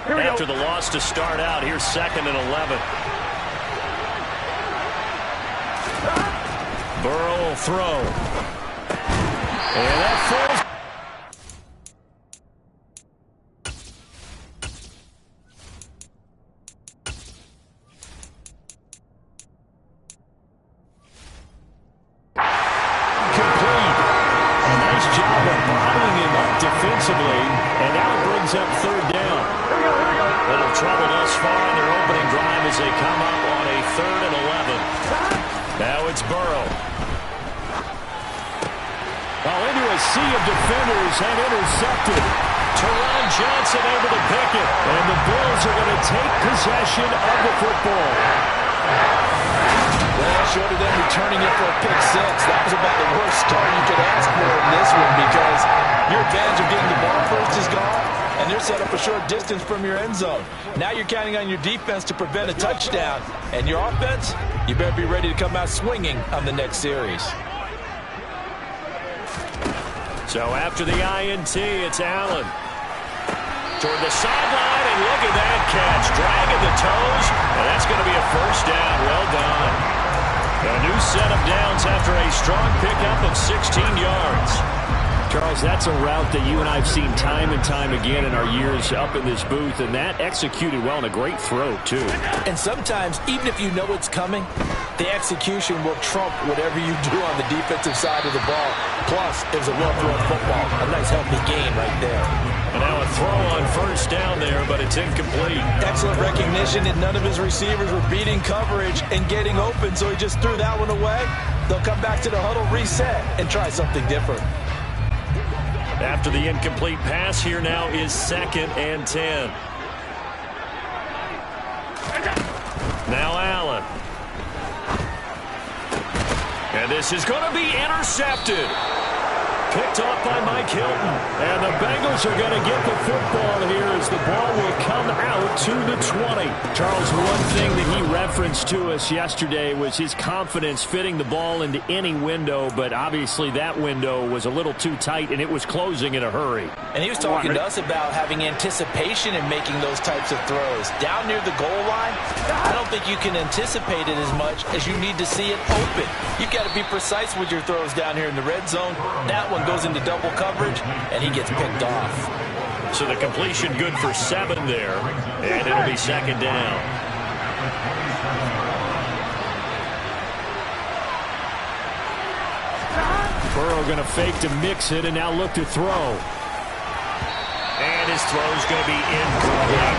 After the loss to start out, here's 2nd and 11. Burrow will throw. And that falls. Complete. A nice job of bottling him up defensively. And now it brings up 3rd down. Little trouble thus far on their opening drive as they come up on a 3rd and 11. Now it's Burrow. Into a sea of defenders and intercepted. Teron Johnson able to pick it. And the Bills are going to take possession of the football. Well, short of them returning it for a pick 6, that was about the worst start you could ask for in this one because your advantage of getting the ball first is gone, and you're set up a short distance from your end zone. Now you're counting on your defense to prevent a touchdown, and your offense, you better be ready to come out swinging on the next series. So after the INT, it's Allen. Toward the sideline, and look at that catch. Dragging the toes, and that's going to be a 1st down. Well done. A new set of downs after a strong pickup of 16 yards. Charles, that's a route that you and I have seen time and time again in our years up in this booth, and that executed well and a great throw, too. And sometimes, even if you know it's coming, the execution will trump whatever you do on the defensive side of the ball. Plus, it was a well-thrown football. A nice, healthy game right there. And now a throw on 1st down there, but it's incomplete. Excellent recognition, and none of his receivers were beating coverage and getting open, so he just threw that one away. They'll come back to the huddle, reset, and try something different. After the incomplete pass, here now is 2nd and 10. Now Allen. And this is going to be intercepted. Picked off by Mike Hilton. And the Bengals are going to get the football here as the ball will come out to the 20. Charles, one thing that he referenced to us yesterday was his confidence fitting the ball into any window, but obviously that window was a little too tight, and it was closing in a hurry. And he was talking to us about having anticipation in making those types of throws. Down near the goal line, I don't think you can anticipate it as much as you need to see it open. You've got to be precise with your throws down here in the red zone. That one goes into double coverage, and he gets picked off. So the completion good for 7 there, and it'll be 2nd down. Burrow going to fake to mix it, and now look to throw. And his throw's going to be incomplete.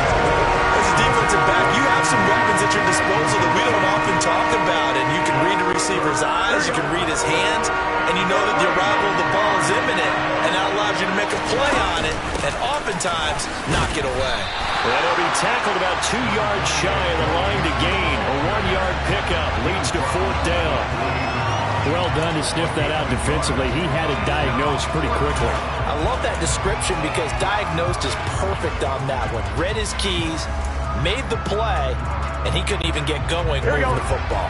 As a defensive back, you have some weapons at your disposal that we don't often talk about, and you can read a receiver's eyes, you can read his hands, and you know that the arrival of the ball is imminent, and that allows you to make a play on it, and oftentimes knock it away. Well, he'll be tackled about 2 yards shy of the line to gain. A 1-yard pickup leads to 4th down. Well done to sniff that out defensively. He had it diagnosed pretty quickly. I love that description because diagnosed is perfect on that one. Read his keys, made the play, and he couldn't even get going over the football.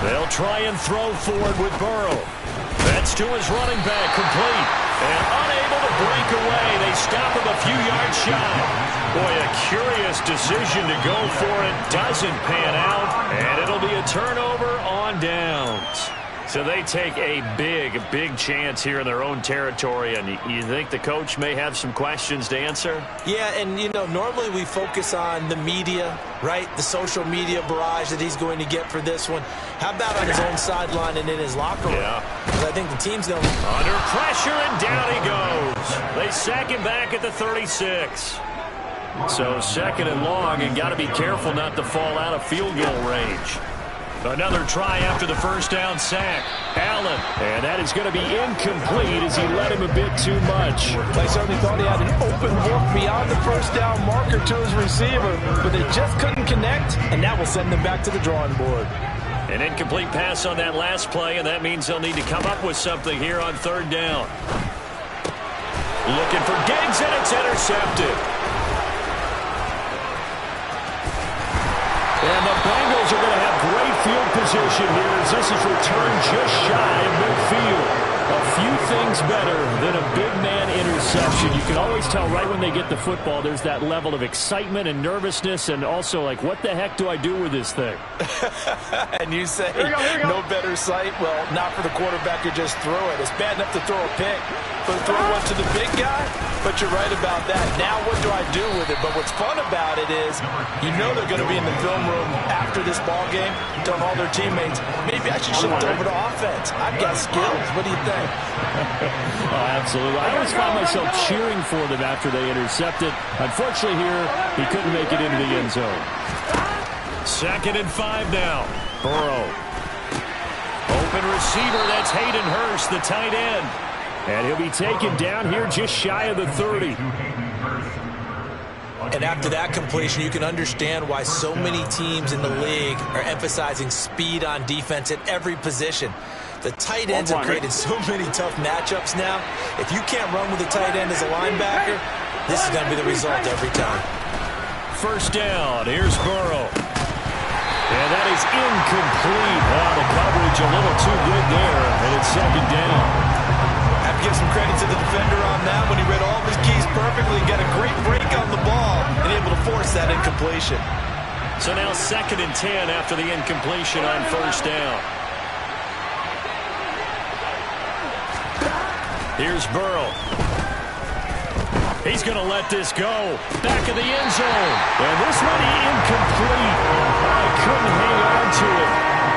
They'll try and throw forward with Burrow. That's to his running back, complete. And unable to break away. They stop him a few yards shy. Boy, a curious decision to go for it. Doesn't pan out. And it'll be a turnover on downs. So they take a big chance here in their own territory, and you think the coach may have some questions to answer? Yeah, and, you know, normally we focus on the media, right? The social media barrage that he's going to get for this one. How about on his own sideline and in his locker room? Yeah. Because I think the team's going to... Under pressure, and down he goes. They sack him back at the 36. So 2nd and long, and got to be careful not to fall out of field goal range. Another try after the 1st down sack. Allen, and that is going to be incomplete as he led him a bit too much. They certainly thought he had an open look beyond the 1st down marker to his receiver, but they just couldn't connect, and that will send them back to the drawing board. An incomplete pass on that last play, and that means they'll need to come up with something here on 3rd down. Looking for Diggs, and it's intercepted. And the Bengals are going to have great field position here as this is returned just shy of midfield. A few things better than a big man interception. You can always tell right when they get the football, there's that level of excitement and nervousness, and also like, what the heck do I do with this thing? And you say, here we go. No better sight? Well, not for the quarterback who just threw it. It's bad enough to throw a pick, but throw one to the big guy? But you're right about that. Now what do I do with it? But what's fun about it is you know they're going to be in the film room after this ball game, telling all their teammates, maybe I should shift over to offense. I've got skills. What do you think? Oh, absolutely. I always find myself cheering for them after they intercept it. Unfortunately here, he couldn't make it into the end zone. 2nd and 5 now. Burrow. Open receiver, that's Hayden Hurst, the tight end. And he'll be taken down here just shy of the 30. And after that completion, you can understand why so many teams in the league are emphasizing speed on defense at every position. The tight ends have created so many tough matchups now. If you can't run with a tight end as a linebacker, this is going to be the result every time. 1st down, here's Burrow. And that is incomplete. Well, the coverage a little too good there, and it's 2nd down. I have to give some credit to the defender on that when he read all of his keys perfectly, got a great break on the ball, and able to force that incompletion. So now 2nd and 10 after the incompletion on 1st down. Here's Burrow. He's going to let this go. Back of the end zone. And this one incomplete. I couldn't hang on to it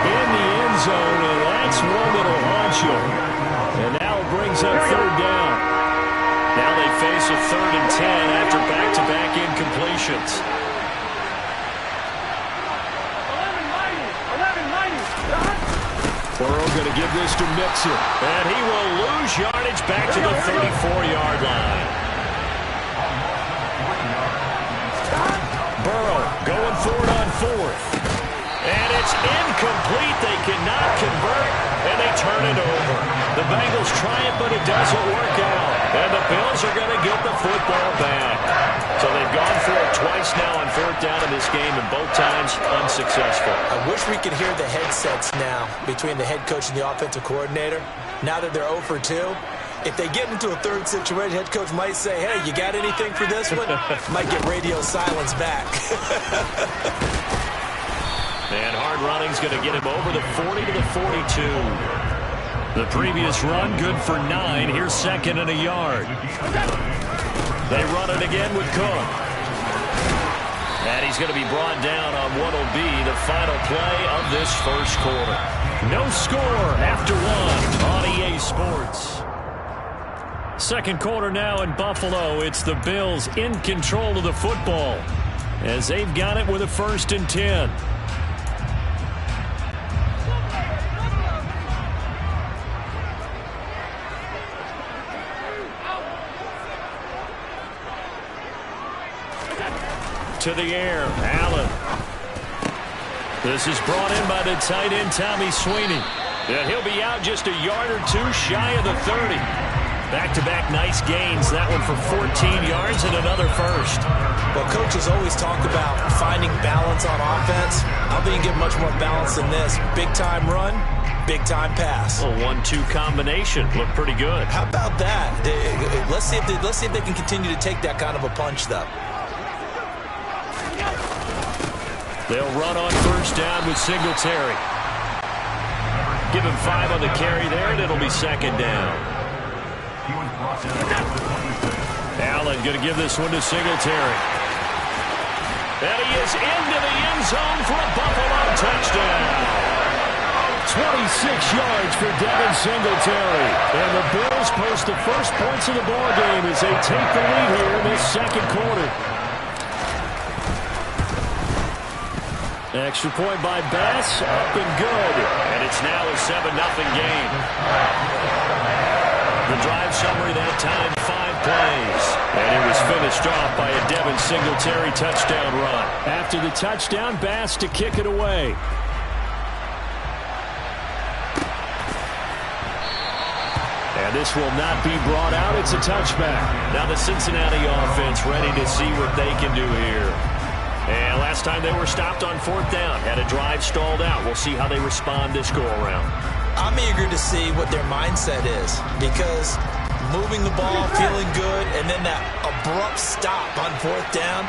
in the end zone, and that's one that'll haunt you. And now it brings up 3rd down. Now they face a 3rd and 10 after back-to-back incompletions. Burrow going to give this to Mixon. And he will lose yardage back to the 34-yard line. Burrow going forward on 4th. And it's incomplete. They cannot convert, and they turn it over. The Bengals try it, but it doesn't work out. And the Bills are going to get the football back. So they've gone for it twice now on 4th down in this game, and both times unsuccessful. I wish we could hear the headsets now between the head coach and the offensive coordinator. Now that they're 0 for 2, if they get into a 3rd situation, head coach might say, hey, you got anything for this one? Might get radio silence back. And hard running's going to get him over the 40 to the 42. The previous run, good for 9. Here's 2nd and a yard. They run it again with Cook. And he's going to be brought down on what will be the final play of this 1st quarter. No score after 1 on EA Sports. 2nd quarter now in Buffalo. It's the Bills in control of the football as they've got it with a 1st and 10. To the air, Allen. This is brought in by the tight end, Tommy Sweeney. And he'll be out just a yard or 2 shy of the 30. Back-to-back nice gains. That one for 14 yards and another 1st. Well, coaches always talk about finding balance on offense. I don't think you get much more balance than this. Big-time run, big-time pass. A 1-2 combination. Looked pretty good. How about that? Let's see if they can continue to take that kind of a punch, though. They'll run on 1st down with Singletary. Give him 5 on the carry there, and it'll be 2nd down. Allen going to give this one to Singletary. And he is into the end zone for a Buffalo touchdown. 26 yards for Devin Singletary. And the Bills post the first points of the ball game as they take the lead here in this 2nd quarter. Extra point by Bass, up and good. And it's now a 7-0 game. The drive summary that time, 5 plays. And it was finished off by a Devin Singletary touchdown run. After the touchdown, Bass to kick it away. And this will not be brought out. It's a touchback. Now the Cincinnati offense ready to see what they can do here. And last time they were stopped on 4th down. Had a drive stalled out. We'll see how they respond this go-around. I'm eager to see what their mindset is, because moving the ball, feeling good, and then that abrupt stop on 4th down.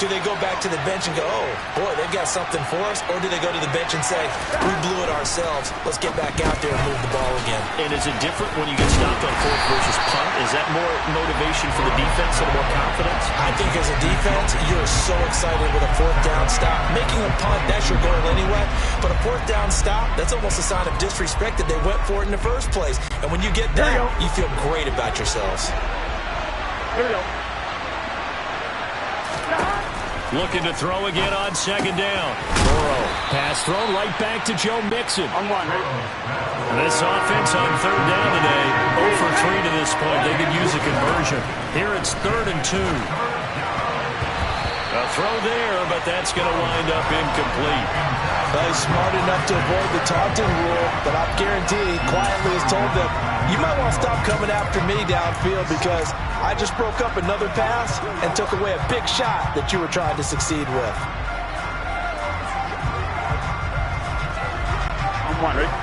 Do they go back to the bench and go, oh, boy, they've got something for us? Or do they go to the bench and say, we blew it ourselves. Let's get back out there and move the ball again. And is it different when you get stopped on 4th versus punt? Is that more motivation for the defense and more confidence? I think as a defense, you're so excited with a 4th down stop. Making a punt, that's your goal anyway. But a 4th down stop, that's almost a sign of disrespect that they went for it in the first place. And when you get that, you feel great about yourselves. Here we go. Looking to throw again on 2nd down. Burrow. Pass thrown right back to Joe Mixon. On 1, right? This offense on 3rd down today, 0 for 3 to this point. They could use a conversion. Here it's 3rd and 2. A throw there, but that's going to wind up incomplete. Well, he's smart enough to avoid the taunting rule, but I'm guaranteed quietly has told them, you might want to stop coming after me downfield because I just broke up another pass and took away a big shot that you were trying to succeed with. On 1, right?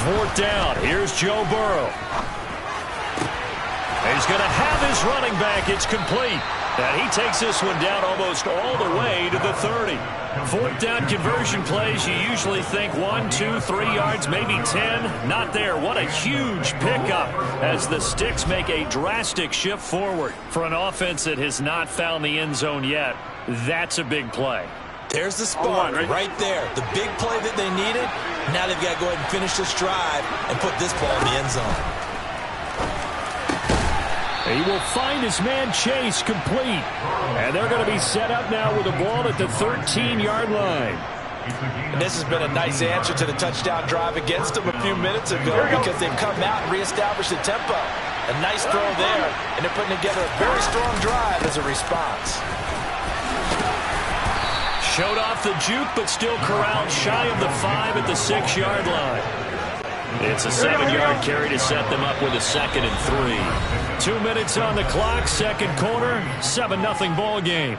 Fourth down. Here's Joe Burrow. He's going to have his running back. It's complete. And he takes this one down almost all the way to the 30. 4th down conversion plays, you usually think 1, 2, 3 yards, maybe 10. Not there. What a huge pickup as the Sticks make a drastic shift forward. For an offense that has not found the end zone yet, that's a big play. There's the spark right there. The big play that they needed. Now they've got to go ahead and finish this drive and put this ball in the end zone. He will find his man Chase complete. And they're going to be set up now with the ball at the 13-yard line. And this has been a nice answer to the touchdown drive against them a few minutes ago because they've come out and reestablished the tempo. A nice throw there, and they're putting together a very strong drive as a response. Showed off the juke, but still corralled shy of the 5 at the 6-yard line. It's a 7-yard carry to set them up with a 2nd and 3. 2 minutes on the clock, second quarter, 7-0 ball game.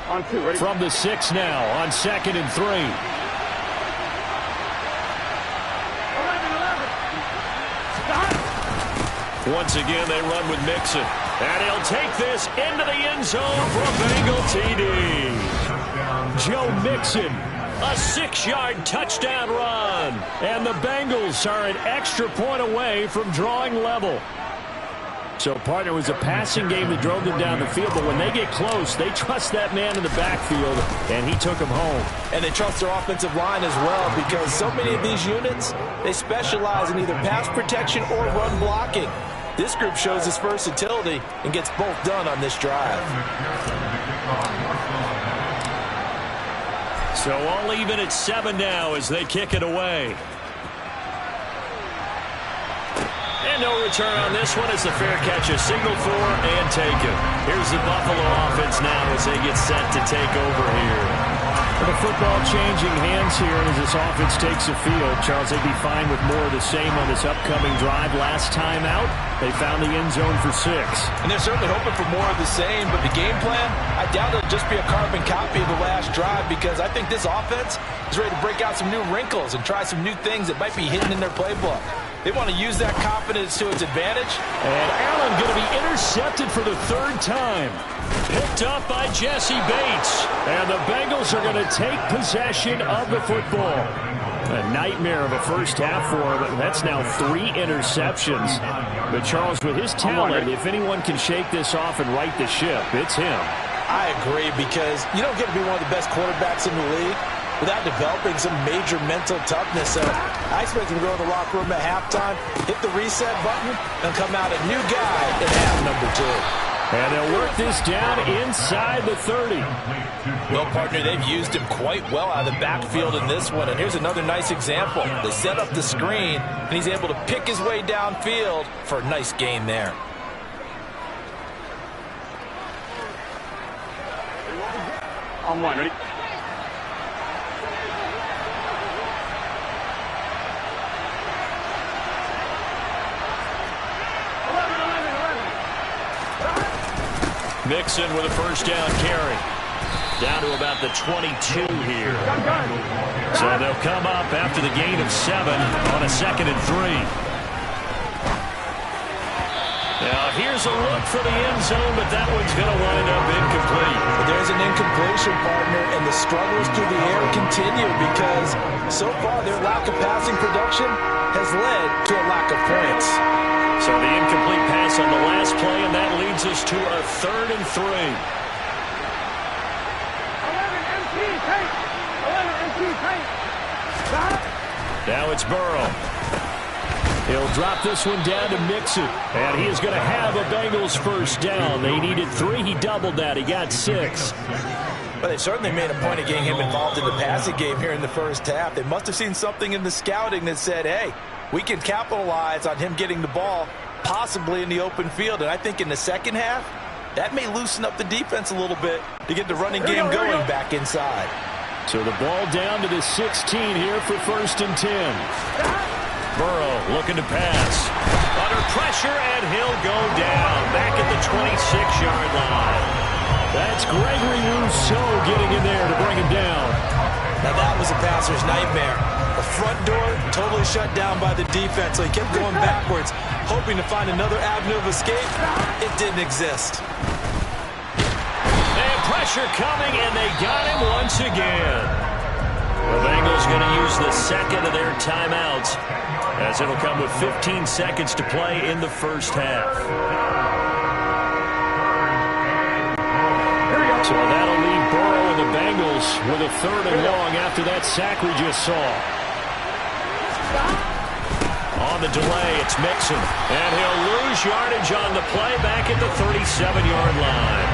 On 2, ready? From the 6 now on 2nd and 3. Once again, they run with Mixon. And he'll take this into the end zone for a Bengal TD. Joe Mixon, a 6-yard touchdown run. And the Bengals are an extra point away from drawing level. So, partner, it was a passing game that drove them down the field, but when they get close, they trust that man in the backfield, and he took them home. And they trust their offensive line as well because so many of these units, they specialize in either pass protection or run blocking. This group shows its versatility and gets both done on this drive. So all even at 7 now as they kick it away. And no return on this one as the fair catch is signaled for and taken. Here's the Buffalo offense now as they get set to take over here. The football changing hands here as this offense takes the field. Charles, they'd be fine with more of the same on this upcoming drive. Last time out, they found the end zone for 6. And they're certainly hoping for more of the same, but the game plan, I doubt it'll just be a carbon copy of the last drive because I think this offense is ready to break out some new wrinkles and try some new things that might be hidden in their playbook. They want to use that confidence to its advantage. And Allen going to be intercepted for the 3rd time. Picked up by Jesse Bates. And the Bengals are going to take possession of the football. A nightmare of a first half for him. That's now 3 interceptions. But Charles, with his talent, if anyone can shake this off and right the ship, it's him. I agree because you don't get to be one of the best quarterbacks in the league without developing some major mental toughness. So I expect him to go in the locker room at halftime, hit the reset button, and come out a new guy in half number 2. And they'll work this down inside the 30. Well, partner, they've used him quite well out of the backfield in this one. And here's another nice example. They set up the screen, and he's able to pick his way downfield for a nice gain there. On 1, ready? Mixon with a first down carry. Down to about the 22 here. So they'll come up after the gain of 7 on a 2nd and 3. Now here's a look for the end zone, but that one's going to wind up incomplete. But there's an incompletion, partner, and the struggles through the air continue because so far their lack of passing production has led to a lack of points. So the incomplete pass on the last play, and that leads us to a 3rd and 3. 11 MT tank. 11 MT tank. Now it's Burrow. He'll drop this one down to Mixon, and he is going to have a Bengals first down. They needed 3. He doubled that. He got 6. Well, they've certainly made a point of getting him involved in the passing game here in the first half. They must have seen something in the scouting that said, hey, we can capitalize on him getting the ball possibly in the open field. And I think in the second half, that may loosen up the defense a little bit to get the running game going back inside. So the ball down to the 16 here for 1st and 10. Burrow looking to pass. Under pressure, and he'll go down back at the 26-yard line. That's Gregory Rousseau getting in there to bring him down. Now that was a passer's nightmare. The front door totally shut down by the defense, so he kept going backwards, hoping to find another avenue of escape. It didn't exist. And pressure coming, and they got him once again. The Bengals going to use the 2nd of their timeouts, as it'll come with 15 seconds to play in the first half. So that'll leave Burrow and the Bengals with a 3rd and long after that sack we just saw. On the delay, it's Mixon, and he'll lose yardage on the play back at the 37-yard line.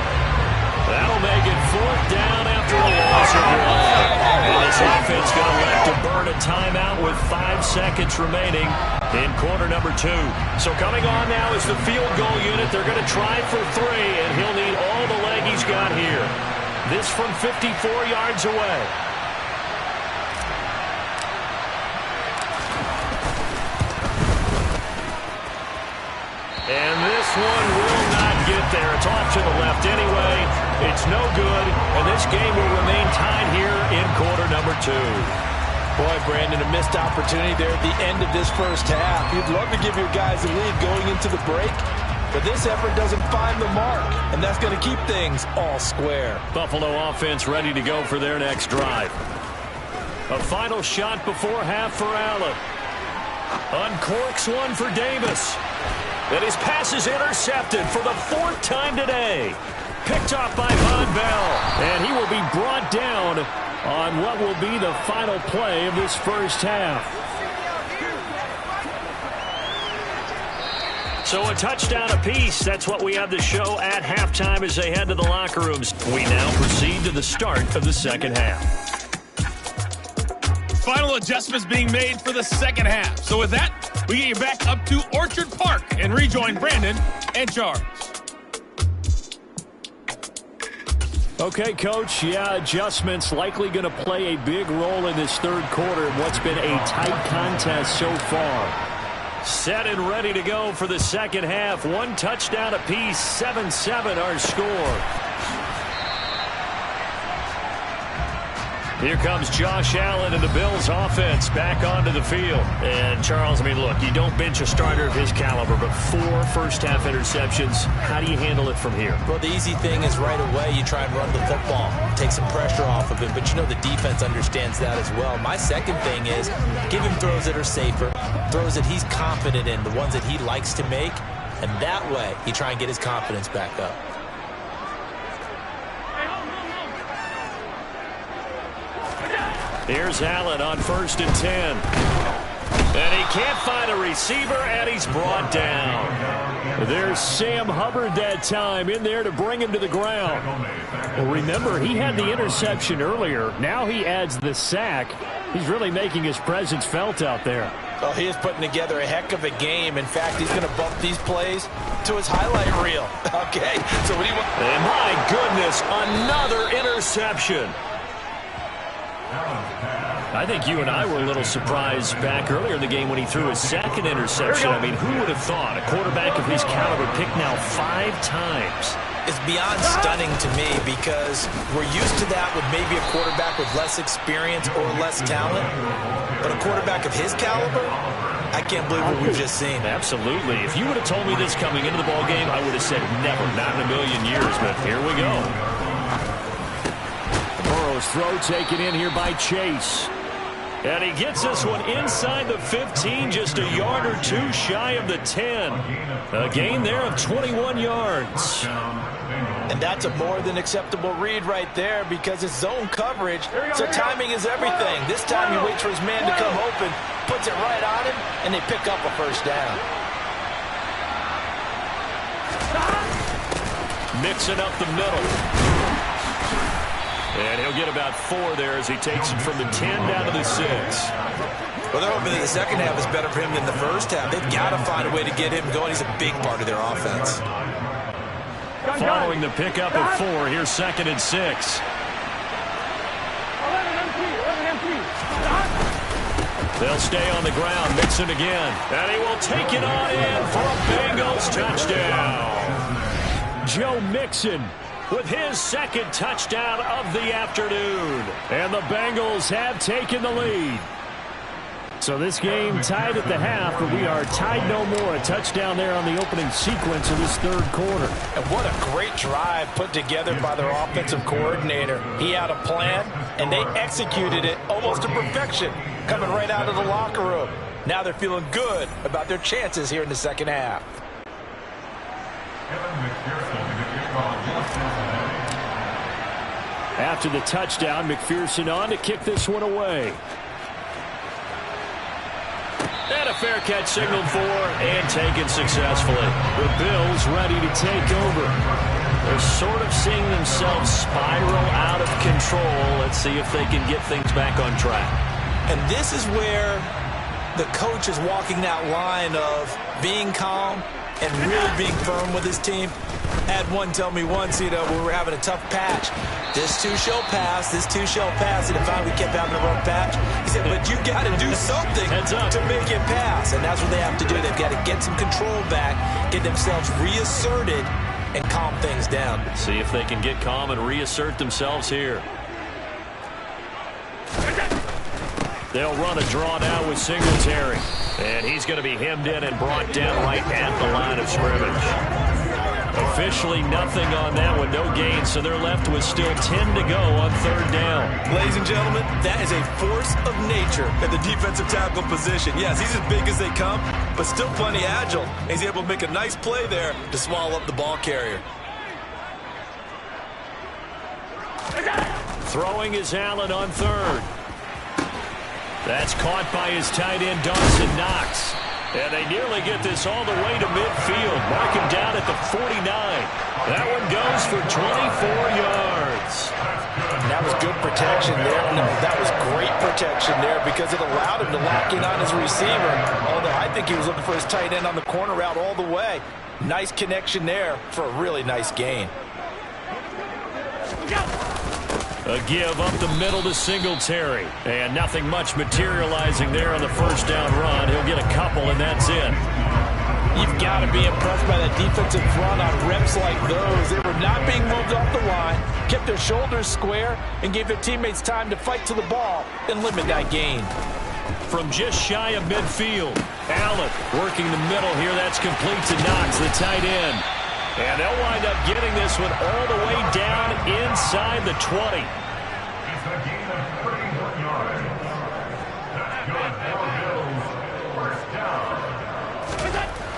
That'll make it 4th down after a loss of 1. And this offense going to elect to burn a timeout with 5 seconds remaining in quarter number 2. So coming on now is the field goal unit. They're going to try for 3, and he'll need all the leg he's got here. This from 54 yards away. And this one will not get there. It's off to the left anyway. It's no good, and this game will remain tied here in quarter number 2. Boy, Brandon, a missed opportunity there at the end of this first half. You'd love to give your guys a lead going into the break, but this effort doesn't find the mark, and that's going to keep things all square. Buffalo offense ready to go for their next drive. A final shot before half for Allen. Uncorks one for Davis. And his pass is intercepted for the 4th time today. Picked off by Von Bell. And he will be brought down on what will be the final play of this first half. So a touchdown apiece. That's what we have to show at halftime as they head to the locker rooms. We now proceed to the start of the second half. Final adjustments being made for the second half. So with that, we get you back up to Orchard Park and rejoin Brandon and Charles. Okay, Coach. Yeah, adjustments likely going to play a big role in this 3rd quarter in what's been a tight contest so far. Set and ready to go for the second half. 1 touchdown apiece, 7-7 our score. Here comes Josh Allen and the Bills offense back onto the field. And, Charles, I mean, look, you don't bench a starter of his caliber, but 4 first-half interceptions. How do you handle it from here? Well, the easy thing is right away you try and run the football, take some pressure off of him, but you know the defense understands that as well. My second thing is give him throws that are safer, throws that he's confident in, the ones that he likes to make, and that way you try and get his confidence back up. Here's Allen on 1st and 10. And he can't find a receiver, and he's brought down. There's Sam Hubbard that time in there to bring him to the ground. Well, remember, he had the interception earlier. Now he adds the sack. He's really making his presence felt out there. Oh, he is putting together a heck of a game. In fact, he's going to bump these plays to his highlight reel. Okay, so what do you want? And my goodness, another interception. I think you and I were a little surprised back earlier in the game when he threw his second interception. I mean, who would have thought a quarterback of his caliber picked now 5 times? It's beyond stunning to me because we're used to that with maybe a quarterback with less experience or less talent. But a quarterback of his caliber, I can't believe what we've just seen. Absolutely. If you would have told me this coming into the ballgame, I would have said never, not in a million years. But here we go. Burrow's throw taken in here by Chase. And he gets this one inside the 15, just a yard or 2 shy of the 10. A gain there of 21 yards. And that's a more than acceptable read right there because it's zone coverage, so timing is everything. This time he waits for his man to come open, puts it right on him, and they pick up a first down. Mixing up the middle. And he'll get about 4 there as he takes it from the 10 down to the 6. Well, they're hoping that the second half is better for him than the first half. They've got to find a way to get him going. He's a big part of their offense. Following the pickup of 4, here's 2nd and 6. They'll stay on the ground, Mixon again. And he will take it on in for a Bengals touchdown. Joe Mixon with his 2nd touchdown of the afternoon. And the Bengals have taken the lead. So this game tied at the half, but we are tied no more. A touchdown there on the opening sequence of this 3rd quarter. And what a great drive put together by their offensive coordinator. He had a plan, and they executed it almost to perfection, coming right out of the locker room. Now they're feeling good about their chances here in the second half. After the touchdown, McPherson on to kick this one away. And a fair catch signaled for and taken successfully. The Bills ready to take over. They're sort of seeing themselves spiral out of control. Let's see if they can get things back on track. And this is where the coach is walking that line of being calm and really being firm with his team. Had one tell me once, when we were having a tough patch, this too shall pass, this too shall pass, and if we kept having a rough patch, he said, but you got to do something to make it pass, and that's what they have to do. They've got to get some control back, get themselves reasserted, and calm things down. See if they can get calm and reassert themselves here. They'll run a draw now with Singletary, and he's going to be hemmed in and brought down right at the line of scrimmage. Officially nothing on that one, no gain, so they're left with still 10 to go on 3rd down. Ladies and gentlemen, that is a force of nature at the defensive tackle position. Yes, he's as big as they come, but still plenty agile. He's able to make a nice play there to swallow up the ball carrier. Throwing is Allen on 3rd. That's caught by his tight end, Dawson Knox. And they nearly get this all the way to midfield. Mark him down at the 49. That one goes for 24 yards. And that was good protection there. No, that was great protection there because it allowed him to lock in on his receiver. Although I think he was looking for his tight end on the corner route all the way. Nice connection there for a really nice gain. A give up the middle to Singletary. And nothing much materializing there on the 1st down run. He'll get a couple, and that's it. You've got to be impressed by that defensive front on reps like those. They were not being moved off the line, kept their shoulders square, and gave their teammates time to fight to the ball and limit that gain. From just shy of midfield, Allen working the middle here. That's complete to Knox, the tight end. And they'll wind up getting this one all the way down inside the 20.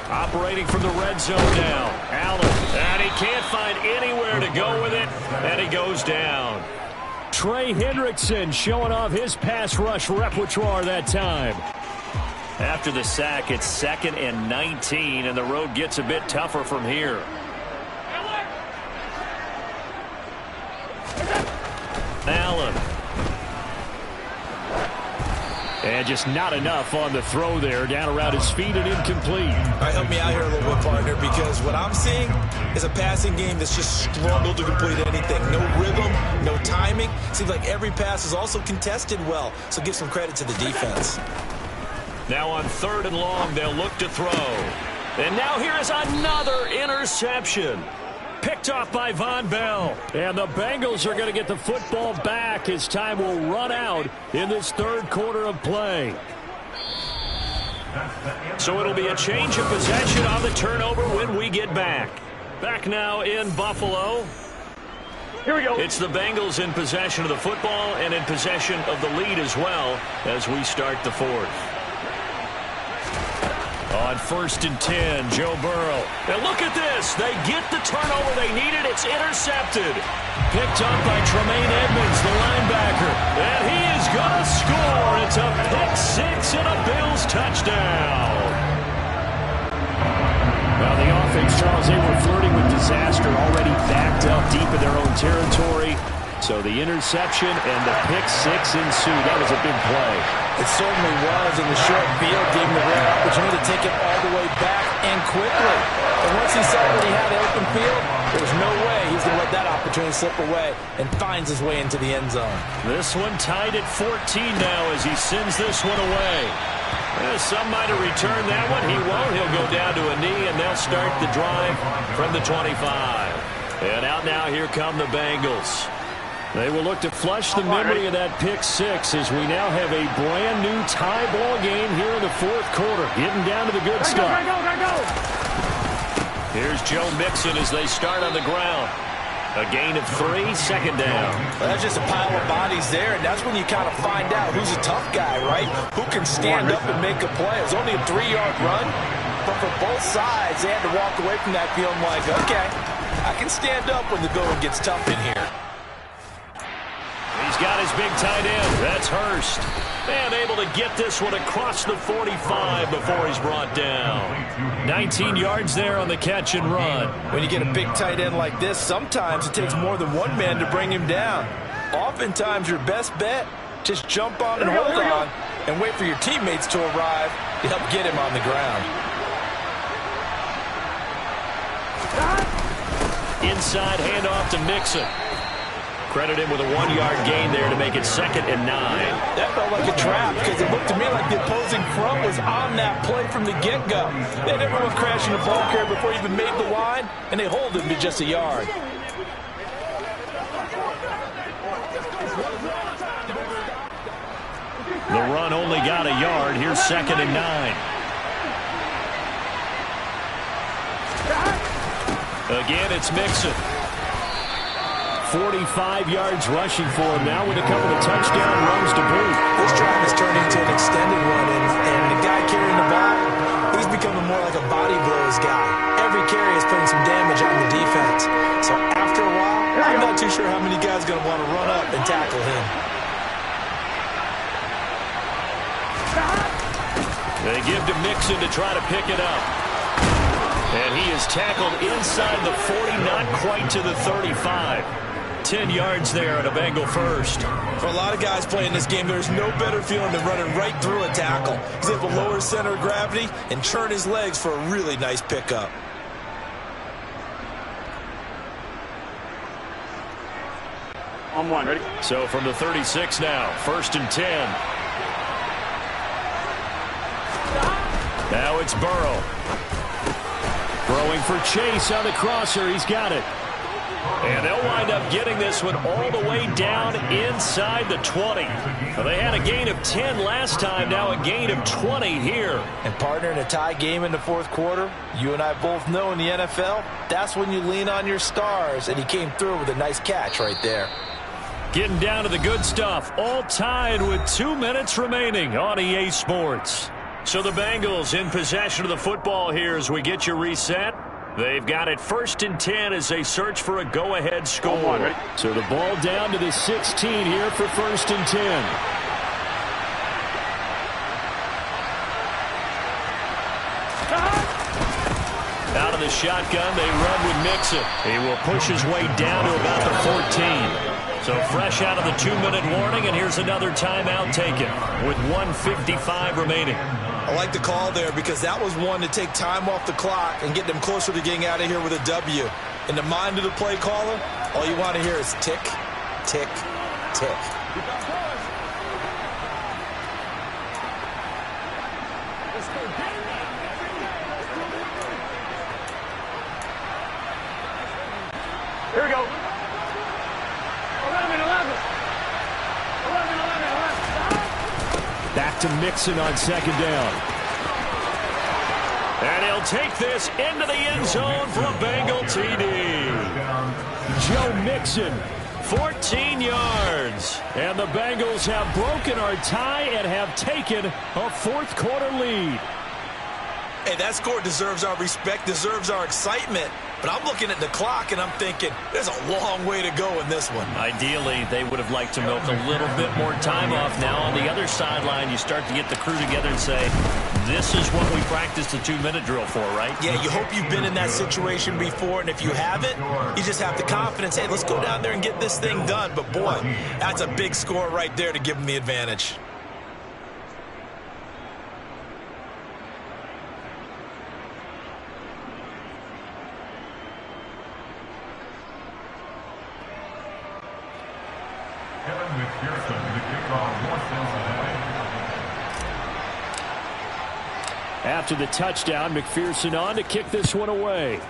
Operating from the red zone now. Allen, and he can't find anywhere to go with it, and he goes down. Trey Hendrickson showing off his pass rush repertoire that time. After the sack, it's 2nd and 19, and the road gets a bit tougher from here. Allen. And just not enough on the throw there. Down around his feet and incomplete. All right, help me out here a little bit, partner, because what I'm seeing is a passing game that's just struggled to complete anything. No rhythm, no timing. Seems like every pass is also contested well, so give some credit to the defense. Now on 3rd and long, they'll look to throw. And now here is another interception. Picked off by Von Bell. And the Bengals are going to get the football back as time will run out in this 3rd quarter of play. So it'll be a change of possession on the turnover when we get back. Back now in Buffalo. Here we go. It's the Bengals in possession of the football and in possession of the lead as well as we start the 4th. On 1st and 10, Joe Burrow. And look at this. They get the turnover they needed. It's intercepted. Picked up by Tremaine Edmonds, the linebacker. And he is going to score. It's a pick 6 and a Bills touchdown. Well, the offense, Charles, they were flirting with disaster, already backed up deep in their own territory. So the interception and the pick 6 ensued. That was a big play. It certainly was, and the short field gave him the rare opportunity to take it all the way back and quickly. And once he saw that he had an open field, there was no way he was going to let that opportunity slip away, and finds his way into the end zone. This one tied at 14 now as he sends this one away. Some might have returned that one. He won't. He'll go down to a knee, and they'll start the drive from the 25. And out now, here come the Bengals. They will look to flush the memory of that pick 6 as we now have a brand-new tie ball game here in the 4th quarter. Getting down to the good stuff. Here's Joe Mixon as they start on the ground. A gain of 3, 2nd down. Well, that's just a pile of bodies there, and that's when you kind of find out who's a tough guy, right? Who can stand up and make a play. It was only a 3-yard run, but for both sides, they had to walk away from that feeling like, okay, I can stand up when the going gets tough in here. He's got his big tight end. That's Hurst. And able to get this one across the 45 before he's brought down. 19 yards there on the catch and run. When you get a big tight end like this, sometimes it takes more than one man to bring him down. Oftentimes, your best bet, just jump on and hold on and wait for your teammates to arrive to help get him on the ground. Inside handoff to Mixon. Credit him with a 1-yard gain there to make it 2nd and 9. That felt like a trap because it looked to me like the opposing front was on that play from the get-go. They had everyone crashing the ball carrier before he even made the line, and they hold him to just a yard. The run only got a yard. Here's 2nd and 9. Again, it's Mixon. 45 yards rushing for him now with a couple of touchdown runs to boot. This drive is turning into an extended one, and the guy carrying the ball, he's becoming more like a body blows guy. Every carry is putting some damage on the defense. So after a while, I'm not too sure how many guys are going to want to run up and tackle him. They give to Mixon to try to pick it up. And he is tackled inside the 40, not quite to the 35. 10 yards there at a Bengal first. For a lot of guys playing this game, there's no better feeling than running right through a tackle. He's able to lower his center of gravity and turn his legs for a really nice pickup. On 1, ready? So from the 36 now, 1st and 10. Now it's Burrow. Throwing for Chase on the crosser. He's got it. And they'll wind up getting this one all the way down inside the 20. Well, they had a gain of 10 last time, now a gain of 20 here. And partner, in a tie game in the 4th quarter, you and I both know in the NFL, that's when you lean on your stars, and he came through with a nice catch right there. Getting down to the good stuff, all tied with 2 minutes remaining on EA Sports. So the Bengals in possession of the football here as we get you reset. They've got it 1st and 10 as they search for a go-ahead score. So the ball down to the 16 here for 1st and 10. Out of the shotgun, they run with Mixon. He will push his way down to about the 14. So fresh out of the 2-minute warning, and here's another timeout taken with 1:55 remaining. I like the call there because that was one to take time off the clock and get them closer to getting out of here with a W. In the mind of the play caller, all you want to hear is tick, tick, tick. Here we go. 11. Back to Mixon on second down. And he'll take this into the end zone for a Bengal TD. Joe Mixon, 14 yards. And the Bengals have broken our tie and have taken a fourth-quarter lead. Hey, that score deserves our respect, deserves our excitement. But I'm looking at the clock, and I'm thinking, there's a long way to go in this one. Ideally, they would have liked to milk a little bit more time off. Now, on the other sideline, you start to get the crew together and say, this is what we practiced the 2-minute drill for, right? Yeah, you hope you've been in that situation before, and if you haven't, you just have the confidence, hey, let's go down there and get this thing done. But, boy, that's a big score right there to give them the advantage. After the touchdown, McPherson on to kick this one away.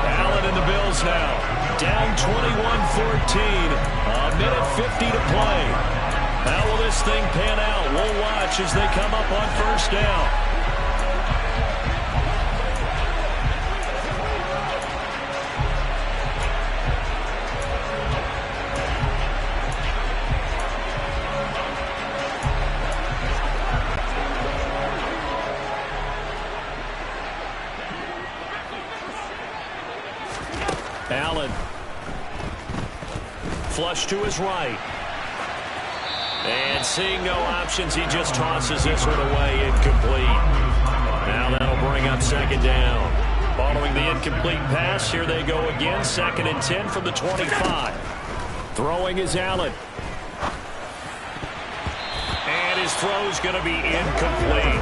Allen and the Bills now. Down 21-14. A minute 50 to play. How will this thing pan out? We'll watch as they come up on first down. Allen. Flush to his right. And seeing no options, he just tosses this one away, incomplete. Now that'll bring up second down. Following the incomplete pass, here they go again. 2nd and 10 from the 25. Throwing is Allen. And his throw's going to be incomplete.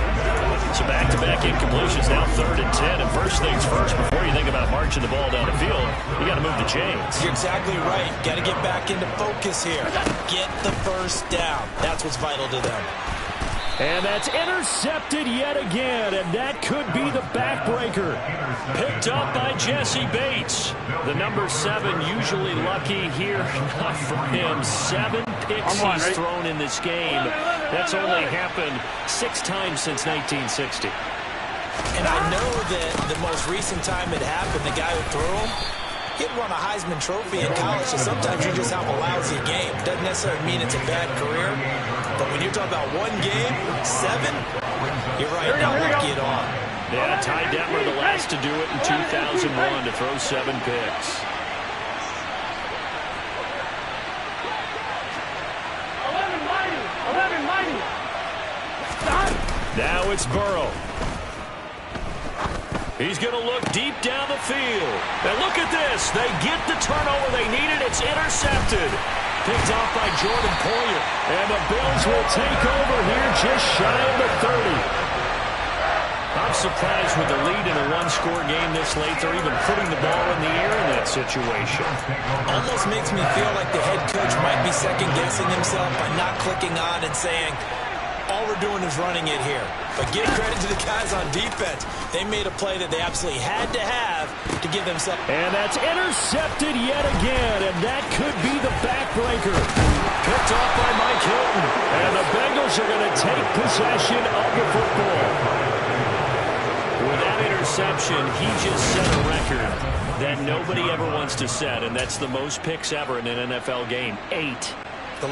So back-to-back incompletions, now 3rd and 10. And first things first, before you think about marching the ball down the field, you got to move the chains. You're exactly right. Got to get back into focus here. Get the first down. That's what's vital to them. And that's intercepted yet again, and that could be the backbreaker. Picked up by Jesse Bates. The number 7 usually lucky here. Not for him. 7 picks he's thrown in this game. That's only happened 6 times since 1960. And I know that the most recent time it happened, the guy who threw him, he'd won a Heisman Trophy in college, so sometimes you just have a lousy game. Doesn't necessarily mean it's a bad career, but when you're talking about one game, 7, you're right, not lucky at all. Yeah, Ty Detmer, the last to do it in 2001, to throw 7 picks. 11 mighty. Now it's Burrow. He's going to look deep down the field. And look at this. They get the turnover they needed. It's intercepted. Picked off by Jordan Poyer. And the Bills will take over here just shy of the 30. I'm surprised with the lead in a one-score game this late. They're even putting the ball in the air in that situation. Almost makes me feel like the head coach might be second-guessing himself by not clicking on and saying, all we're doing is running it here. But give credit to the guys on defense. They made a play that they absolutely had to have to give themselves. And that's intercepted yet again, and that could be the backbreaker. Picked off by Mike Hilton. And the Bengals are going to take possession of the football. With that interception, he just set a record that nobody ever wants to set, and that's the most picks ever in an NFL game. 8. The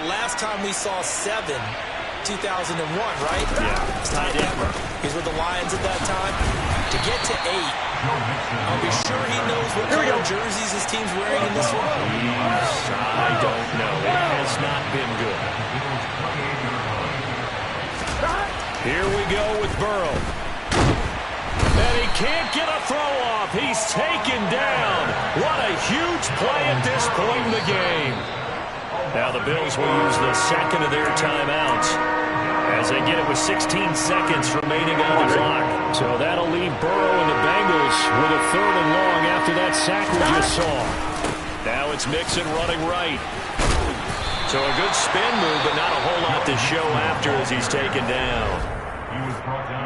last time we saw 7, 2001, right? Yeah. Ty Detmer. He's with the Lions at that time. To get to 8, I'll be sure he knows what color jerseys his team's wearing in this one. I don't know. It has not been good. Here we go with Burrow. And he can't get a throw off. He's taken down. What a huge play at this point in the game. Now the Bills will use the second of their timeouts as they get it with 16 seconds remaining on the clock. So that'll leave Burrow and the Bengals with a 3rd and long after that sack we just saw. Now it's Mixon running right. So a good spin move, but not a whole lot to show after as he's taken down.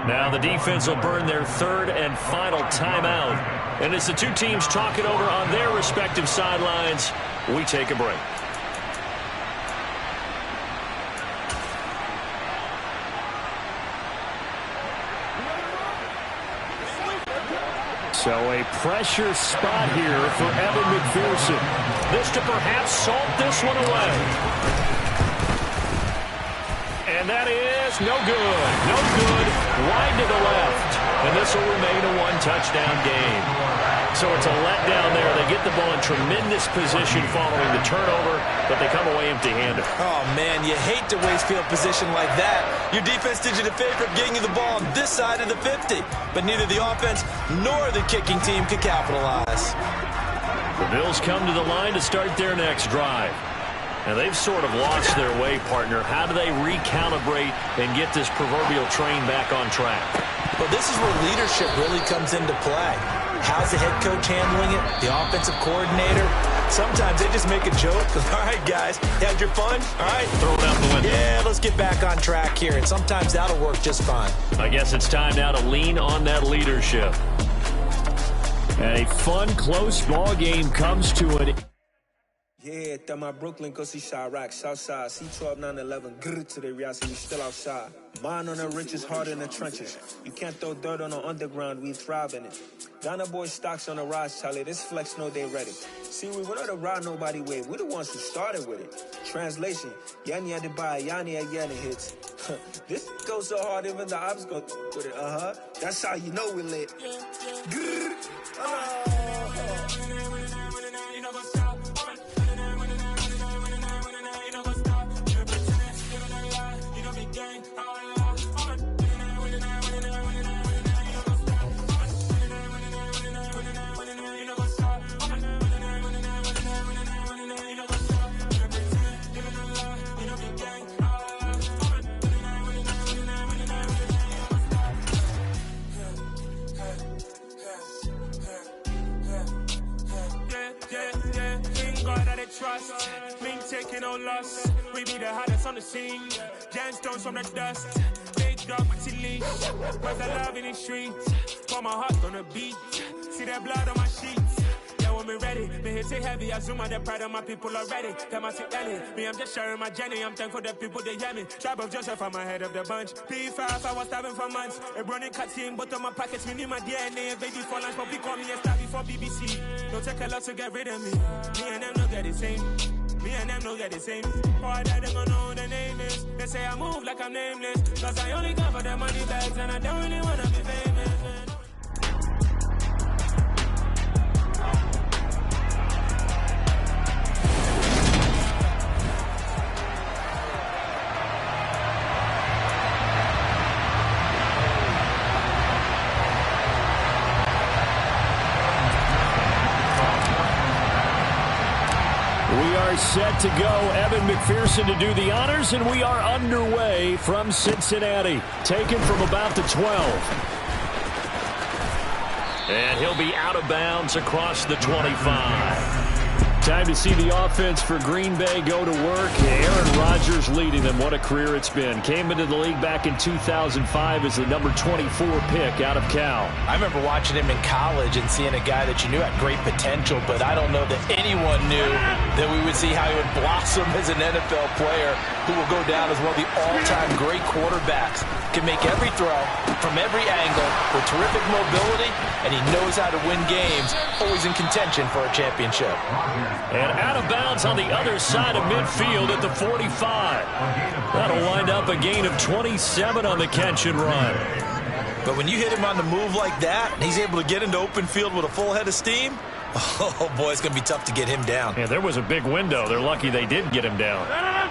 Now the defense will burn their 3rd and final timeout. And as the two teams talk it over on their respective sidelines, we take a break. So a pressure spot here for Evan McPherson. This to perhaps salt this one away. And that is no good. No good. Wide to the left. And this will remain a 1-touchdown game. So it's a letdown there. They get the ball in tremendous position following the turnover, but they come away empty-handed. Oh, man, you hate to waste field position like that. Your defense did you the favor of getting you the ball on this side of the 50. But neither the offense nor the kicking team could capitalize. The Bills come to the line to start their next drive. Now, they've sort of lost their way, partner. How do they recalibrate and get this proverbial train back on track? Well, this is where leadership really comes into play. How's the head coach handling it? The offensive coordinator? Sometimes they just make a joke. All right, guys, you had your fun? All right. Throw it out the window. Yeah, let's get back on track here. And sometimes that'll work just fine. I guess it's time now to lean on that leadership. And a fun, close ball game comes to an Yeah, that my Brooklyn, go see Chirac, Southside, C12, 911, grrr to the Rias, we still outside. Mine on the riches, hard in the trenches. You can't throw dirt on the underground, we thrive in it. Ghana boy stocks on the rise, Charlie, this flex know they ready. See, we went on the ride nobody wave, we the ones who started with it. Translation, Yanni had to buy, Yanni at Yanni hits. This goes so hard, even the ops go with it, That's how you know we lit. Grrr, trust, been taking no loss. We be the hottest on the scene. Gemstones from the dust. Big dog with the leash. Was the love in the streets. Put my heart on the beat. See that blood on my sheets. Yeah, when we ready, me hit it heavy. I zoom on the pride of my people already. Them I see Ellie. Me, I'm just sharing my journey. I'm thankful the people they hear me. Tribe of Joseph, I'm ahead of the bunch. P5, I was starving for months. A running cut team, but on my pockets, me need my DNA. Baby for lunch, but we call me a star before BBC. Don't take a lot to get rid of me. Me and them don't get the same. Me and them don't get the same. Boy, that they gonna know who the name is. They say I move like I'm nameless. Cause I only come for the money bags and I don't really wanna be famous. Set to go. Evan McPherson to do the honors, and we are underway from Cincinnati. Taken from about the 12. And he'll be out of bounds across the 25. Time to see the offense for Green Bay go to work. Aaron Rodgers leading them. What a career it's been. Came into the league back in 2005 as the number 24 pick out of Cal. I remember watching him in college and seeing a guy that you knew had great potential, but I don't know that anyone knew that we would see how he would blossom as an NFL player who will go down as one of the all-time great quarterbacks. Can make every throw from every angle with terrific mobility, and he knows how to win games, always in contention for a championship. And out of bounds on the other side of midfield at the 45. That'll wind up a gain of 27 on the catch and run. But when you hit him on the move like that, and he's able to get into open field with a full head of steam, oh, boy, it's going to be tough to get him down. Yeah, there was a big window. They're lucky they did get him down.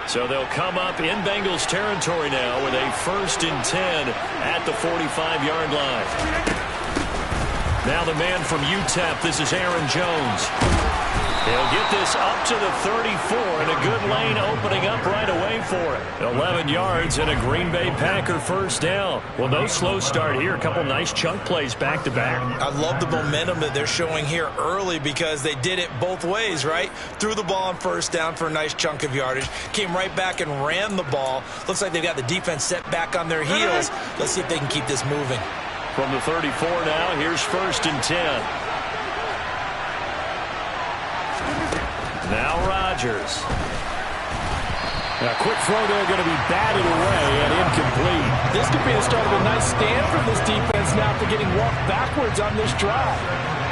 So they'll come up in Bengals territory now with a 1st and 10 at the 45-yard line. Now the man from UTEP, this is Aaron Jones. He'll get this up to the 34, and a good lane opening up right away for it. 11 yards and a Green Bay Packer first down. Well, no slow start here. A couple nice chunk plays back-to-back. I love the momentum that they're showing here early because they did it both ways, right? Threw the ball on first down for a nice chunk of yardage. Came right back and ran the ball. Looks like they've got the defense set back on their heels. Let's see if they can keep this moving. From the 34 now, here's 1st and 10. Now Rodgers. A quick throw there going to be batted away and incomplete. This could be the start of a nice stand from this defense now after getting walked backwards on this drive.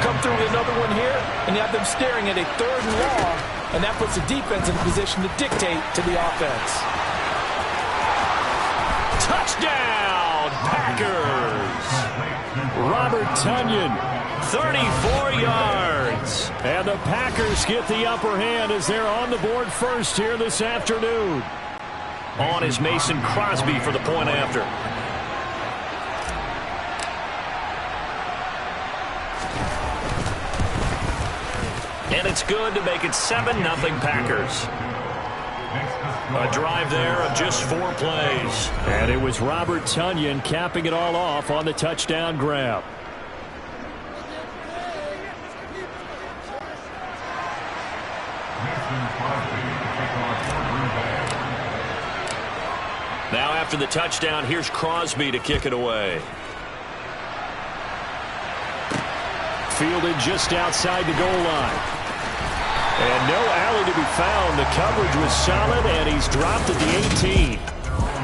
Come through with another one here, and you have them staring at a 3rd and long, and that puts the defense in a position to dictate to the offense. Touchdown, Packers! Robert Tonyan, 34 yards. And the Packers get the upper hand as they're on the board first here this afternoon. On is Mason Crosby for the point after. And it's good to make it 7-0 Packers. A drive there of just 4 plays. And it was Robert Tonyan capping it all off on the touchdown grab. Now after the touchdown, here's Crosby to kick it away. Fielded just outside the goal line. And no alley to be found. The coverage was solid, and he's dropped at the 18.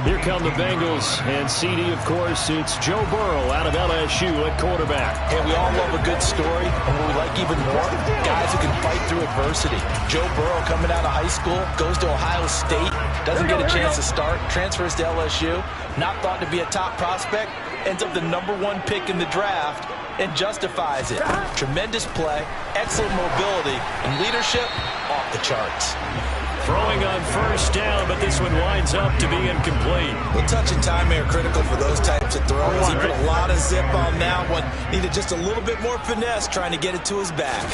Here come the Bengals, and CD, of course, it's Joe Burrow out of LSU at quarterback. Hey, we all love a good story, and what we like even more, guys who can fight through adversity. Joe Burrow coming out of high school, goes to Ohio State, doesn't get a chance to start, transfers to LSU, not thought to be a top prospect, ends up the #1 pick in the draft, and justifies it. Tremendous play, excellent mobility, and leadership off the charts. Throwing on first down, but this one winds up to be incomplete. Well, touch and timing are critical for those types of throws. He put a lot of zip on that one. Needed just a little bit more finesse trying to get it to his back.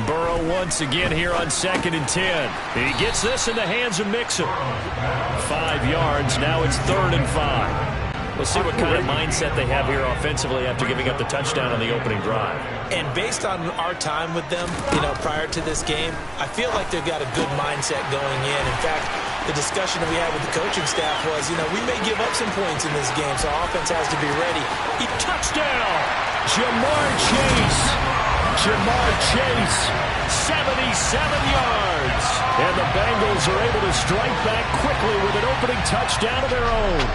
Burrow once again here on 2nd and 10. He gets this in the hands of Mixon. 5 yards, now it's 3rd and 5. We'll see what kind of mindset they have here offensively after giving up the touchdown on the opening drive. And based on our time with them, prior to this game, I feel like they've got a good mindset going in. In fact, the discussion that we had with the coaching staff was, we may give up some points in this game, so offense has to be ready. Touchdown! Jamar Chase! Jamar Chase, 77 yards. And the Bengals are able to strike back quickly with an opening touchdown of their own.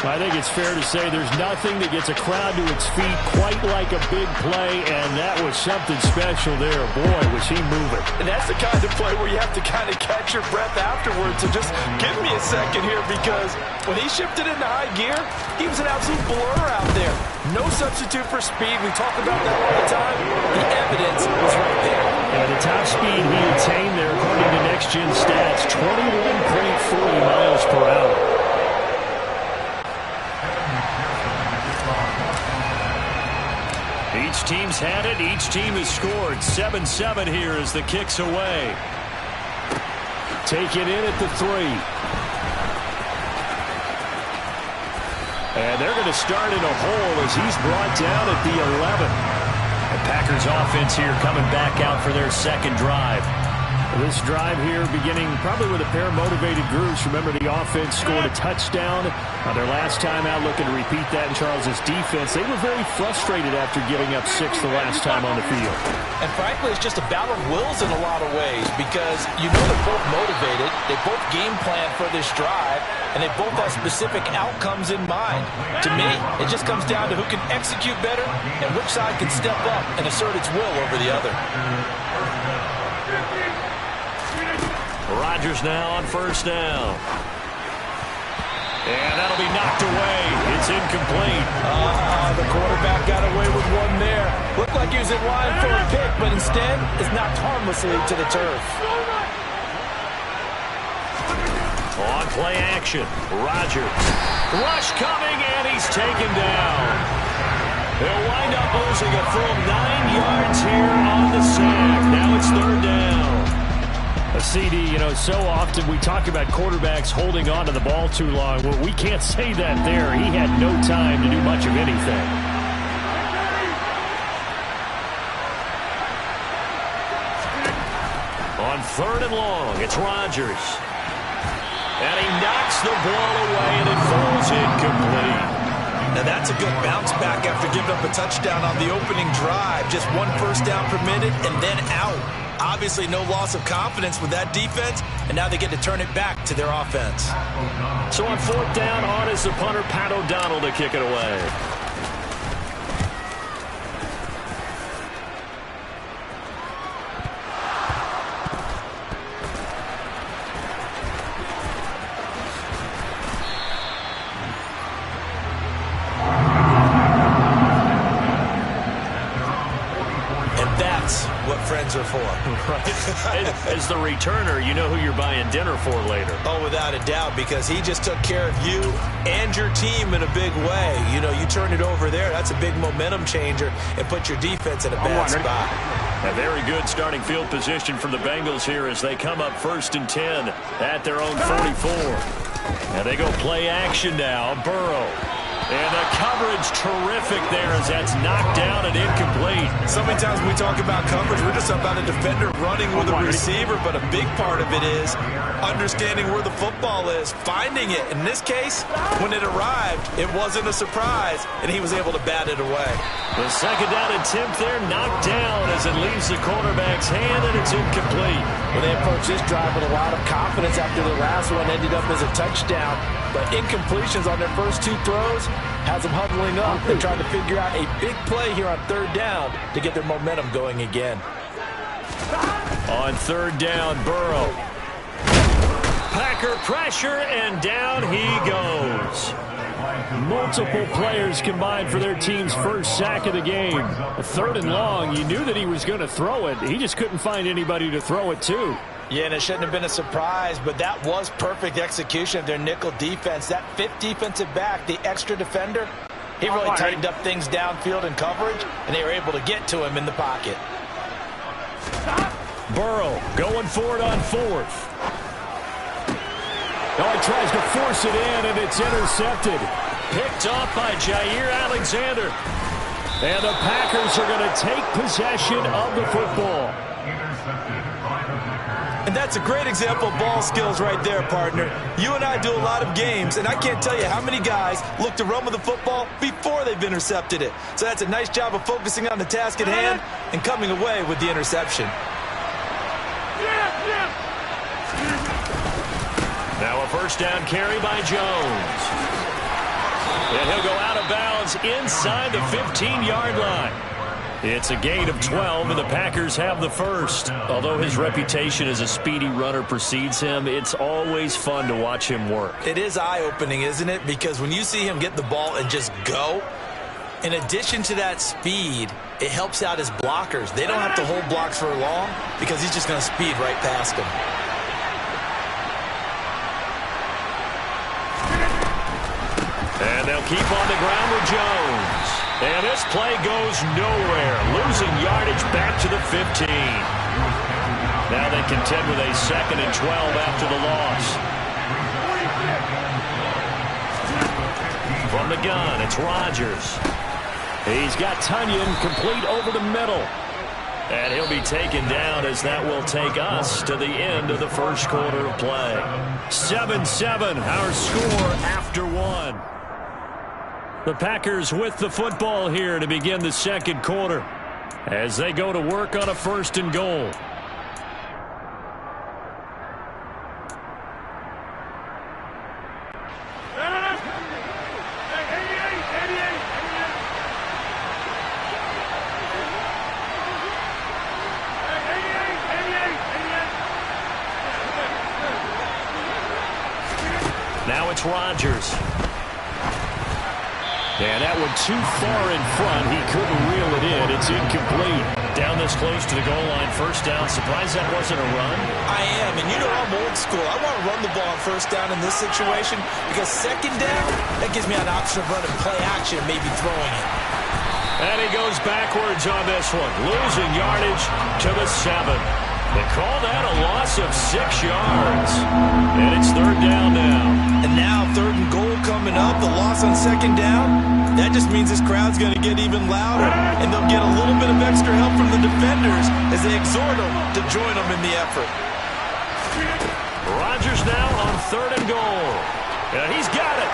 I think it's fair to say there's nothing that gets a crowd to its feet quite like a big play, and that was something special there. Boy, was he moving. And that's the kind of play where you have to kind of catch your breath afterwards. So just give me a second here, because when he shifted into high gear, he was an absolute blur out there. No substitute for speed. We talk about that all the time. The evidence was right there. And the top speed he attained there, according to Next Gen Stats, 21.40 miles per hour. Each team's had it. Each team has scored. 7-7 here as the kick's away. Taken in at the 3. And they're going to start in a hole as he's brought down at the 11. The Packers offense here coming back out for their second drive. This drive here beginning probably with a pair of motivated groups. Remember, the offense scored a touchdown on their last time out, looking to repeat that in Charles's defense. They were very frustrated after giving up 6 the last time on the field. And frankly, it's just a battle of wills in a lot of ways, because they're both motivated, they both game plan for this drive, and they both have specific outcomes in mind. To me, it just comes down to who can execute better and which side can step up and assert its will over the other. Rodgers now on first down. And that'll be knocked away. It's incomplete. The quarterback got away with one there. Looked like he was in line for a pick, but instead is knocked harmlessly to the turf. On play action, Rodgers. Rush coming, and he's taken down. They'll wind up losing a full 9 yards here on the sack. Now it's third down. A CD, so often we talk about quarterbacks holding on to the ball too long. Well, we can't say that there. He had no time to do much of anything. On third and long, it's Rodgers. And he knocks the ball away, and it falls incomplete. Now that's a good bounce back after giving up a touchdown on the opening drive. Just 1 first down permitted and then out. Obviously no loss of confidence with that defense, and now they get to turn it back to their offense. So on fourth down, on is the punter, Pat O'Donnell, to kick it away. Are for. Right. As the returner, you know who you're buying dinner for later. Oh, without a doubt, because he just took care of you and your team in a big way. You turn it over there, that's a big momentum changer and put your defense in a bad spot. A very good starting field position for the Bengals here as they come up 1st and 10 at their own 44. And they go play action now. Burrow. And the coverage terrific there as that's knocked down and incomplete. So many times when we talk about coverage, we're just about a defender running with a receiver, but a big part of it is understanding where the football is, finding it. In this case, when it arrived, it wasn't a surprise, and he was able to bat it away. The second down attempt there knocked down as it leaves the quarterback's hand, and it's incomplete. Well, they approached this drive with a lot of confidence after the last one ended up as a touchdown. But incompletions on their first 2 throws has them huddling up. They're trying to figure out a big play here on third down to get their momentum going again. On third down, Burrow. Packer pressure, and down he goes. Multiple players combined for their team's first sack of the game. A third and long, you knew that he was going to throw it. He just couldn't find anybody to throw it to. Yeah, and it shouldn't have been a surprise, but that was perfect execution of their nickel defense. That 5th defensive back, the extra defender, he really tightened up things downfield in coverage, and they were able to get to him in the pocket. Burrow going for it on 4th. Oh, he tries to force it in, and it's intercepted. Picked off by Jair Alexander. And the Packers are going to take possession of the football. And that's a great example of ball skills right there, partner. You and I do a lot of games, and I can't tell you how many guys look to run with the football before they've intercepted it. So that's a nice job of focusing on the task at hand and coming away with the interception. Now a first down carry by Jones. And he'll go out of bounds inside the 15-yard line. It's a gain of 12, and the Packers have the first. Although his reputation as a speedy runner precedes him, it's always fun to watch him work. It is eye-opening, isn't it? Because when you see him get the ball and just go, in addition to that speed, it helps out his blockers. They don't have to hold blocks for long because he's just going to speed right past them. And they'll keep on the ground with Jones. And this play goes nowhere, losing yardage back to the 15. Now they contend with a 2nd and 12 after the loss. From the gun, it's Rodgers. He's got Tunyon complete over the middle. And he'll be taken down as that will take us to the end of the first quarter of play. 7-7, our score after 1. The Packers with the football here to begin the second quarter as they go to work on a 1st and goal. Now it's Rodgers. And that one too far in front. He couldn't reel it in. It's incomplete. Down this close to the goal line. First down. Surprised that wasn't a run? I am. And you know I'm old school. I want to run the ball on first down in this situation because second down, that gives me an option of running play action, maybe throwing it. And he goes backwards on this one, losing yardage to the 7. They call that a loss of 6 yards. And it's 3rd down now. And now 3rd and goal coming up, the loss on 2nd down. That just means this crowd's going to get even louder, and they'll get a little bit of extra help from the defenders as they exhort them to join them in the effort. Rodgers now on 3rd and goal. And he's got it.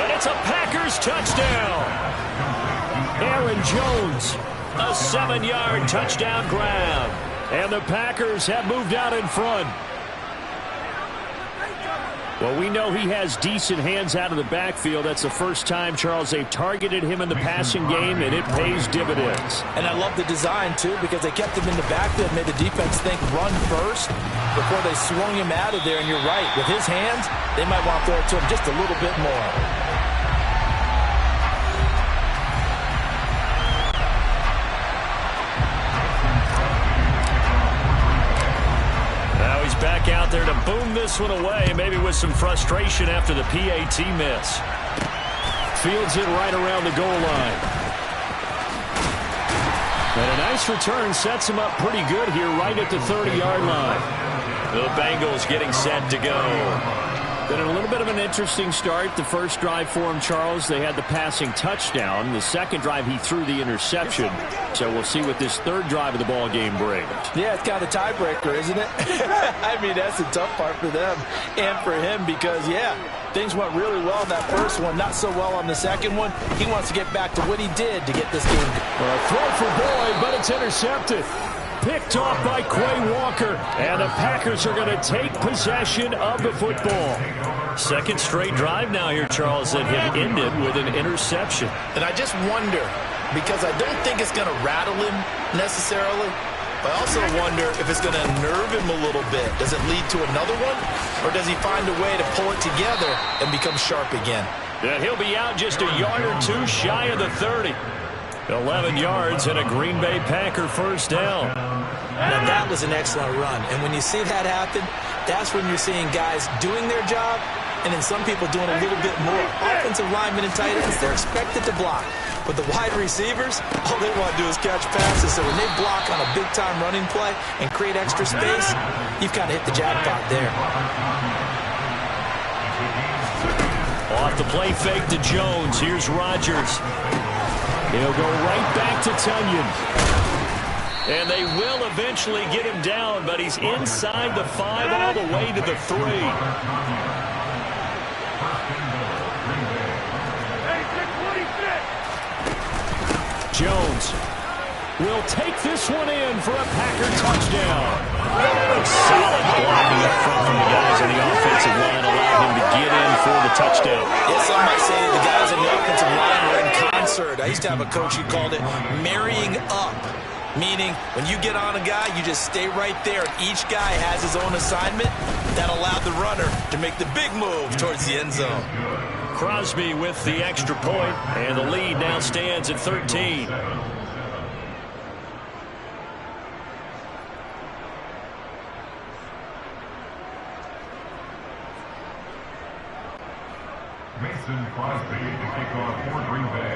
And it's a Packers touchdown. Aaron Jones, a 7-yard touchdown grab. And the Packers have moved out in front. Well, we know he has decent hands out of the backfield. That's the first time, Charles, they've targeted him in the passing game, and it pays dividends. And I love the design, too, because they kept him in the backfield, made the defense think run first before they swung him out of there. And you're right, with his hands, they might want to throw it to him just a little bit more. Back out there to boom this one away, maybe with some frustration after the PAT miss. Fields it right around the goal line. And a nice return sets him up pretty good here right at the 30-yard line. The Bengals getting set to go. Been a little bit of an interesting start. The first drive for him, Charles, they had the passing touchdown. The second drive, he threw the interception. So we'll see what this 3rd drive of the ball game brings. Yeah, it's kind of a tiebreaker, isn't it? I mean, that's the tough part for them and for him because, yeah, things went really well in that first one, not so well on the second one. He wants to get back to what he did to get this game. Throw for Boyd, but it's intercepted. Picked off by Quay Walker. And the Packers are going to take possession of the football. Second straight drive now here, Charles, that had ended with an interception. And I just wonder, because I don't think it's going to rattle him necessarily, but I also wonder if it's going to nerve him a little bit. Does it lead to another one? Or does he find a way to pull it together and become sharp again? And he'll be out just a yard or two shy of the 30. 11 yards and a Green Bay Packer first down. Now that was an excellent run. And when you see that happen, that's when you're seeing guys doing their job and then some people doing a little bit more. Offensive linemen and tight ends, they're expected to block. But the wide receivers, all they want to do is catch passes. So when they block on a big-time running play and create extra space, you've kind of hit the jackpot there. Off the play fake to Jones. Here's Rodgers. He'll go right back to Tunyon. And they will eventually get him down, but he's inside the 5 all the way to the 3. Jones will take this one in for a Packer touchdown. Solid blocking up front from the guys on the offensive line allowed him to get in for the touchdown. Yeah, some might say the guys on the offensive line were in concert. I used to have a coach who called it marrying up, meaning when you get on a guy, you just stay right there. Each guy has his own assignment that allowed the runner to make the big move towards the end zone. Crosby with the extra point, and the lead now stands at 13. Mason Crosby to kick off for Green Bay.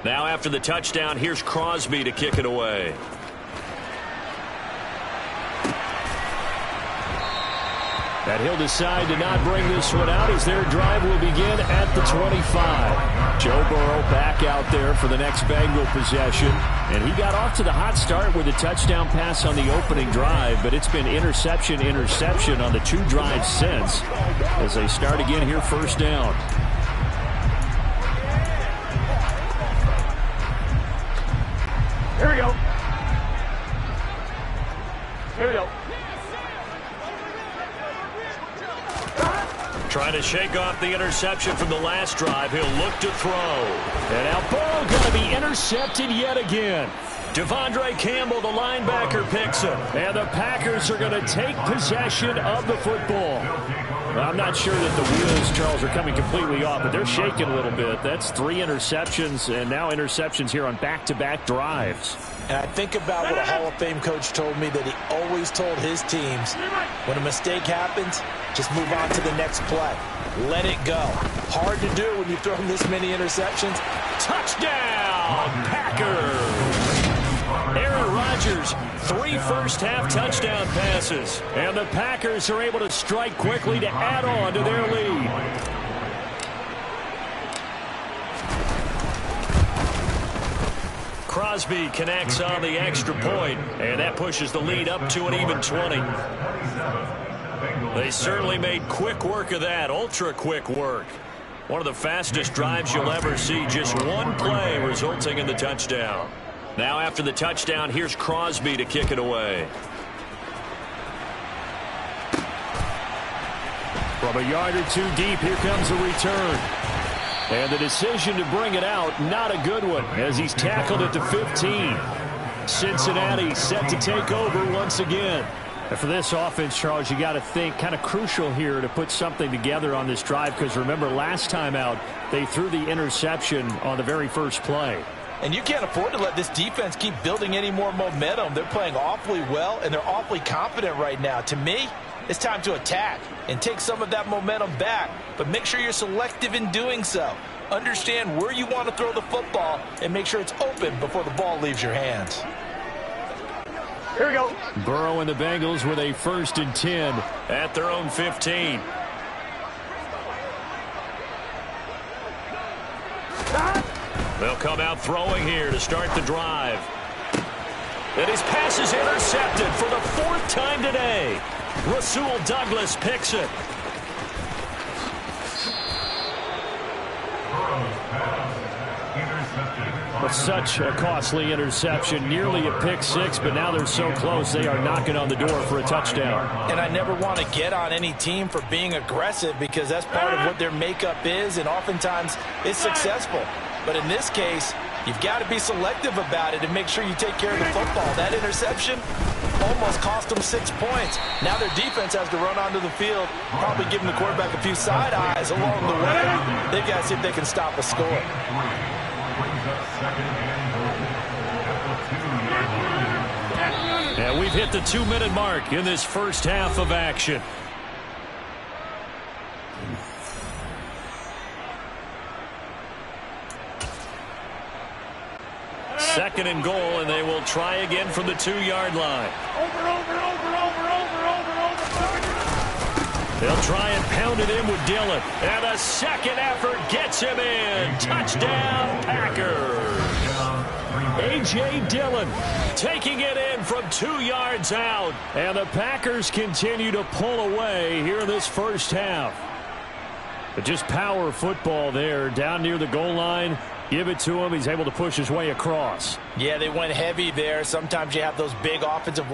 Now after the touchdown, here's Crosby to kick it away. And he'll decide to not bring this one out as their drive will begin at the 25. Joe Burrow back out there for the next Bengal possession. And he got off to the hot start with a touchdown pass on the opening drive, but it's been interception on the 2 drives since as they start again here first down. Here we go. Here we go. Trying to shake off the interception from the last drive. He'll look to throw. And now Burrow going to be intercepted yet again. Devondre Campbell, the linebacker, picks him. And the Packers are going to take possession of the football. Well, I'm not sure that the wheels, Charles, are coming completely off, but they're shaking a little bit. That's 3 interceptions and now interceptions here on back-to-back drives. And I think about what a Hall of Fame coach told me that he always told his teams, when a mistake happens, just move on to the next play. let it go. Hard to do when you throw this many interceptions. Touchdown, Packers! Aaron Rodgers, 3 first-half touchdown passes. And the Packers are able to strike quickly to add on to their lead. Crosby connects on the extra point, and that pushes the lead up to an even 20. They certainly made quick work of that, ultra-quick work. One of the fastest drives you'll ever see, just one play resulting in the touchdown. Now after the touchdown, here's Crosby to kick it away. From a yard or two deep, here comes a return. And the decision to bring it out, not a good one, as he's tackled at the 15. Cincinnati set to take over once again. And for this offense, Charles, you got to think kind of crucial here to put something together on this drive, because remember, last time out, they threw the interception on the very first play. And you can't afford to let this defense keep building any more momentum. They're playing awfully well, and they're awfully confident right now. To me, it's time to attack and take some of that momentum back, but make sure you're selective in doing so. Understand where you want to throw the football and make sure it's open before the ball leaves your hands. Here we go. Burrow and the Bengals with a 1st and 10 at their own 15. They'll come out throwing here to start the drive. And his pass is intercepted for the 4th time today. Rasul Douglas picks it. But such a costly interception, nearly a pick six, but now they're so close they are knocking on the door for a touchdown. And I never want to get on any team for being aggressive, because that's part of what their makeup is, and oftentimes it's successful. But in this case, you've got to be selective about it and make sure you take care of the football. That interception almost cost them 6 points. Now their defense has to run onto the field, probably giving the quarterback a few side eyes along the way. They've got to see if they can stop a score. And we've hit the 2-minute mark in this first half of action. Second and goal, and they will try again from the 2-yard line. They'll try and pound it in with Dillon. And a second effort gets him in. Touchdown, Packers. A.J. Dillon taking it in from 2 yards out. And the Packers continue to pull away here in this first half. But just power football there down near the goal line. Give it to him. He's able to push his way across. Yeah, they went heavy there. Sometimes you have those big offensive